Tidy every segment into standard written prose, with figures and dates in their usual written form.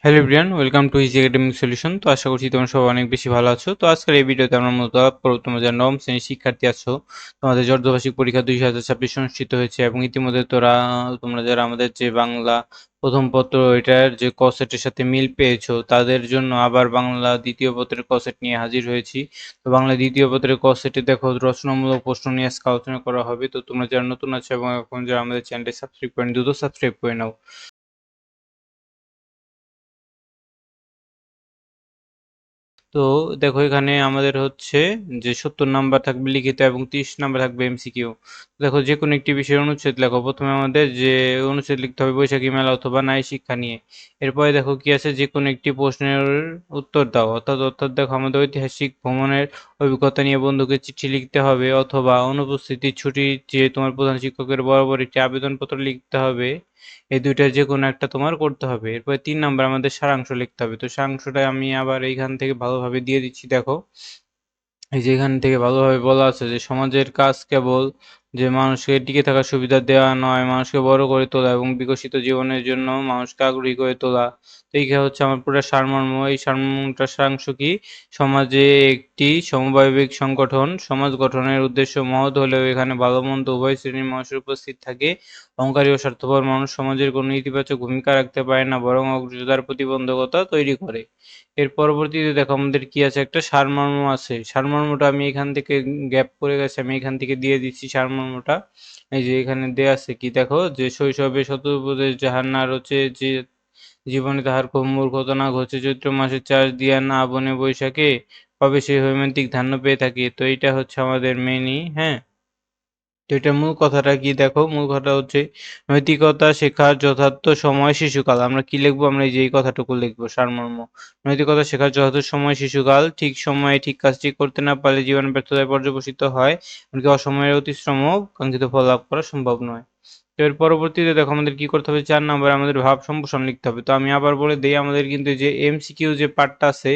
Hello everyone, welcome to easy academic solution. তো আশা করছি তোমরা সবাই অনেক বেশি ভালো আছো। তো আজকের এই ভিডিওতে আমরা মূলত তোমরা যারা নবম শ্রেণীর শিক্ষার্থী আছো, তোমাদের অর্ধবার্ষিক পরীক্ষা 2026 অনুষ্ঠিত হয়েছে এবং ইতিমধ্যে তোমরা যারা আমাদের যে বাংলা প্রথম পত্র এটার যে ক সেটের সাথে মিল পেয়েছো, তাদের জন্য আবার বাংলা দ্বিতীয় পত্রের ক সেট নিয়ে হাজির হয়েছি। তো বাংলা দ্বিতীয় পত্রের ক সেটে দেখো রচনামূলক প্রশ্ন নিয়ে আজকে আলোচনা করা হবে। তো তোমরা যারা নতুন আছো এবং এখন যারা আমাদের চ্যানেলটি সাবস্ক্রাইব করেন, দ্রুত সাবস্ক্রাইব করে নাও। তো দেখো এখানে আমাদের হচ্ছে যে 70 নাম্বার থাকবে লিখিত এবং 30 নাম্বার থাকবে এমসিকিউ। দেখো যে কোনো একটি বিষয়ের অনুচ্ছেদ লেখো। প্রথমে আমাদের যে অনুচ্ছেদ লিখতে হবে বৈশাখী মেলা অথবা নারী শিক্ষা নিয়ে। এরপরে দেখো কি আছে, যে কোনো একটি প্রশ্নের উত্তর দাও। অর্থাৎ দেখো আমাদের ঐতিহাসিক ভ্রমণের অভিজ্ঞতা নিয়ে বন্ধুকে চিঠি লিখতে হবে অথবা অনুপস্থিতির ছুটি চেয়ে তোমার প্রধান শিক্ষকের বরাবর একটি আবেদনপত্র লিখতে হবে। এই দুইটার যে কোনো একটা তোমার করতে হবে। এরপরে 3 নাম্বার আমাদের সারাংশ লিখতে হবে। তো সারাংশটা আমি আবার এইখান থেকে ভালোভাবে দিয়ে দিচ্ছি। দেখো এই যে এখান থেকে ভালোভাবে বলা আছে যে সমাজের কাজ কেবল যে মানুষকে টিকে থাকার সুবিধা দেওয়া নয়, মানুষকে বড় করে তোলা এবং বিকশিত জীবনের জন্য মানুষকে আগ্রহী করে তোলা। তো এইখানে হচ্ছে আমার পুরো সারমর্ম। এই সারমর্মটার সারাংশ কি? সমাজে একটি সমবায়িক সংগঠন, সমাজ গঠনের উদ্দেশ্য মহৎ হলেও এখানে ভালো মন্দ উভয় শ্রেণীর মানুষের উপস্থিত থাকে। অহংকারী ও স্বার্থপর মানুষ সমাজের কোনো ইতিবাচক ভূমিকা রাখতে পারে না, বরং অগ্রযাত্রার প্রতিবন্ধকতা তৈরি করে। এর পরবর্তীতে দেখো আমাদের কি আছে, একটা সারমর্ম আছে। সারমর্মটা আমি এখান থেকে গ্যাপ পড়ে গেছে, আমি এখান থেকে দিয়ে দিচ্ছি সারমর্মটা। এই যে এখানে দেয়া আছে কি দেখো, যে শৈশবে শত উপদেশ যাহার না রচে, যে জীবনে তাহার খুব মূর্খতা না ঘটে, চৈত্র মাসে চাষ দিয়া না বনে বৈশাখে, কবে সেই হৈমান্তিক ধান্য পেয়ে থাকি। তো এইটা হচ্ছে আমাদের মেনই, হ্যাঁ। তো এটার মূল কথাটা কি দেখো, মূল কথা হচ্ছে নৈতিকতা শেখার যথার্থ সময় শিশুকাল। আমরা কি লিখবো? আমরা এই যে এই কথাটুকু লিখবো সারমর্ম। নৈতিকতা শেখার যথার্থ সময় শিশুকাল। ঠিক সময়ে ঠিক কাজটি করতে না পারলে জীবন ব্যর্থতায় পর্যবসিত হয়, এমনকি অসময়ের অতিশ্রমও কাঙ্ক্ষিত ফল লাভ করা সম্ভব নয়। তো এর পরবর্তীতে দেখো আমাদের কি করতে হবে, 4 নাম্বারে আমাদের ভাব সম্প্রসারণ লিখতে হবে। তো আমি আবার বলে দেই, আমাদের কিন্তু যে এমসিকিউ যে পার্টটা আছে,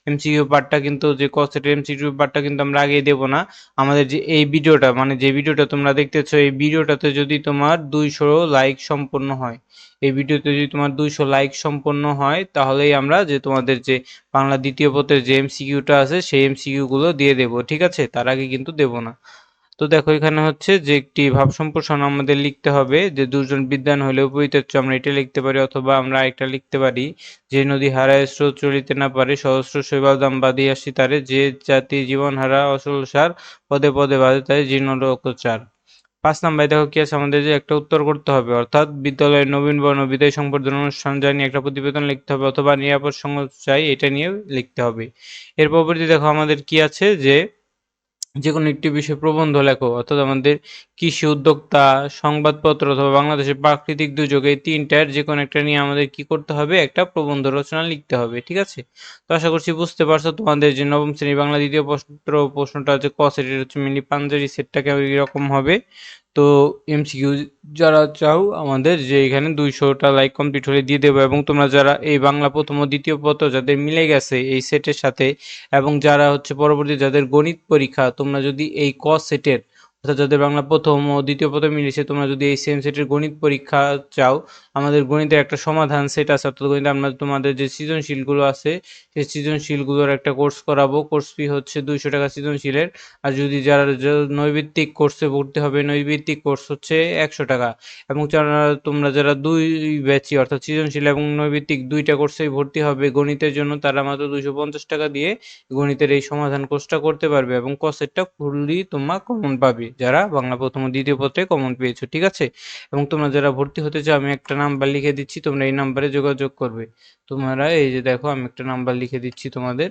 এমসিকিউ পার্টটা কিন্তু যে ক সেটের এমসিকিউ পার্টটা কিন্তু আমরা আগেই দেব না। আমাদের যে এই ভিডিওটা, মানে যে ভিডিওটা তোমরা দেখতেছো, এই ভিডিওটাতে যদি তোমার 200 লাইক সম্পন্ন হয়, এই ভিডিওতে যদি তোমার 200 লাইক সম্পন্ন হয়, তাহলেই আমরা যে তোমাদের যে বাংলা দ্বিতীয় পত্রের যে এমসিকিউটা আছে সেই এমসিকিউ গুলো দিয়ে দেব, ঠিক আছে? তার আগে কিন্তু দেব না। তো দেখো এখানে হচ্ছে যে একটি ভাব সম্প্রসারণ আমাদের লিখতে হবে, যে দুজন বিদ্বান হইলেও পরিত্যাজ্য, আমরা এটা লিখতে পারি। অথবা আমরা একটা লিখতে পারি, যে নদী হারায় স্রোত চলিতে না পারে, সহস্র শৈবাল দাম বাঁধিয়াছি তারে, যে জাতি জীবন হারা অচল সার, পদে পদে বাঁধে তাই জীর্ণ লোকচার। 5 নাম্বারে দেখো কি আছে, আমাদের যে একটা উত্তর করতে হবে। অর্থাৎ বিদ্যালয়ের নবীন বর্ণ বিদায় সংবর্ধনা অনুষ্ঠান জানিয়ে একটা প্রতিবেদন লিখতে হবে, অথবা নিরাপদ সঙ্গ চাই এটা নিয়ে লিখতে হবে। এর পরবর্তী দেখো আমাদের কি আছে, যে যেকোনো একটি বিষয়ে প্রবন্ধ লেখো। অর্থাৎ আমাদের কৃষি উদ্যোক্তা, সংবাদপত্র অথবা বাংলাদেশের প্রাকৃতিক দুর্যোগ, এই তিনটার যেকোনো একটা নিয়ে আমাদের কি করতে হবে, একটা প্রবন্ধ রচনা লিখতে হবে, ঠিক আছে? তো আশা করছি বুঝতে পারছো। তোমাদের যে নবম শ্রেণী বাংলা দ্বিতীয় প্রশ্নটা হচ্ছে ক সেটের, হচ্ছে মেনলি পাঞ্জাবি সেটটাকে এরকম হবে। তো এমসিকিউ যারা চাও আমাদের যে এখানে 200টা লাইক কমপ্লিট হলে দিয়ে দেবো। এবং তোমরা যারা এই বাংলা প্রথম ও দ্বিতীয় পত্র যাদের মিলে গেছে এই সেটের সাথে, এবং যারা হচ্ছে পরবর্তী যাদের গণিত পরীক্ষা, তোমরা যদি এই ক সেটের, অর্থাৎ যাদের বাংলা প্রথম ও দ্বিতীয় পত্র মিলেছে, তোমরা যদি এই সেম সেটের গণিত পরীক্ষা চাও, আমাদের গণিতের একটা সমাধান সেট আছে। অর্থাৎ গণিতে আমরা তোমাদের যে সৃজনশীলগুলো আছে সেই সৃজনশীলগুলোর একটা কোর্স করাবো। কোর্স ফি হচ্ছে 200 টাকা সৃজনশীলের। আর যদি যারা নৈর্ভিত্তিক কোর্সে ভর্তি হবে, নৈর্ভিত্তিক কোর্স হচ্ছে 100 টাকা। এবং তোমরা যারা দুই ব্যাচই, অর্থাৎ সৃজনশীল এবং নৈর্ভিত্তিক দুইটা কোর্সেই ভর্তি হবে গণিতের জন্য, তারা মাত্র 250 টাকা দিয়ে গণিতের এই সমাধান কোর্সটা করতে পারবে এবং ক সেটটা ফুললি তোমরা কমন পাবে, যারা বাংলা প্রথম ও দ্বিতীয় পত্রে কমন পেয়েছো, ঠিক আছে? এবং তোমরা যারা ভর্তি হতে চাও, আমি একটা নাম্বার লিখে দিচ্ছি, তোমরা এই নাম্বারে যোগাযোগ করবে। তোমরা এই যে দেখো আমি একটা নাম্বার লিখে দিচ্ছি তোমাদের।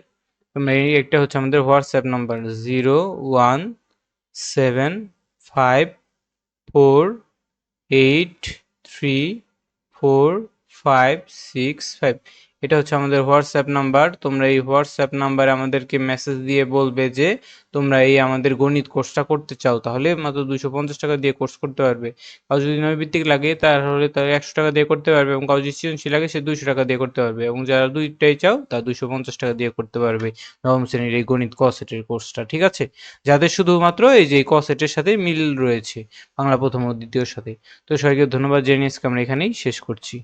তোমরা এই একটা হচ্ছে আমাদের হোয়াটসঅ্যাপ নাম্বার, 017548345565। এটা হচ্ছে আমাদের হোয়াটসঅ্যাপ নাম্বার। তোমরা এই হোয়াটসঅ্যাপ নাম্বারে আমাদেরকে মেসেজ দিয়ে বলবে যে তোমরা এই আমাদের গণিত কোর্সটা করতে চাও, তাহলে মাত্র 250 টাকা দিয়ে কোর্স করতে পারবে। কারো যদি নৈর্ভিত্তিক লাগে তাহলে তার 100 টাকা দিয়ে করতে পারবে, এবং কারো যদি সৃজনশীল লাগে সে 200 টাকা দিয়ে করতে পারবে, এবং যারা দুইটাই চাও তারা 250 টাকা দিয়ে করতে পারবে নবম শ্রেণীর এই গণিত ক সেটের কোর্সটা, ঠিক আছে? যাদের শুধুমাত্র এই যে ক সেটের সাথে মিল রয়েছে বাংলা প্রথম ও দ্বিতীয়র সাথে। তো সবাইকে ধন্যবাদ জানিয়ে আজকে আমরা এখানেই শেষ করছি।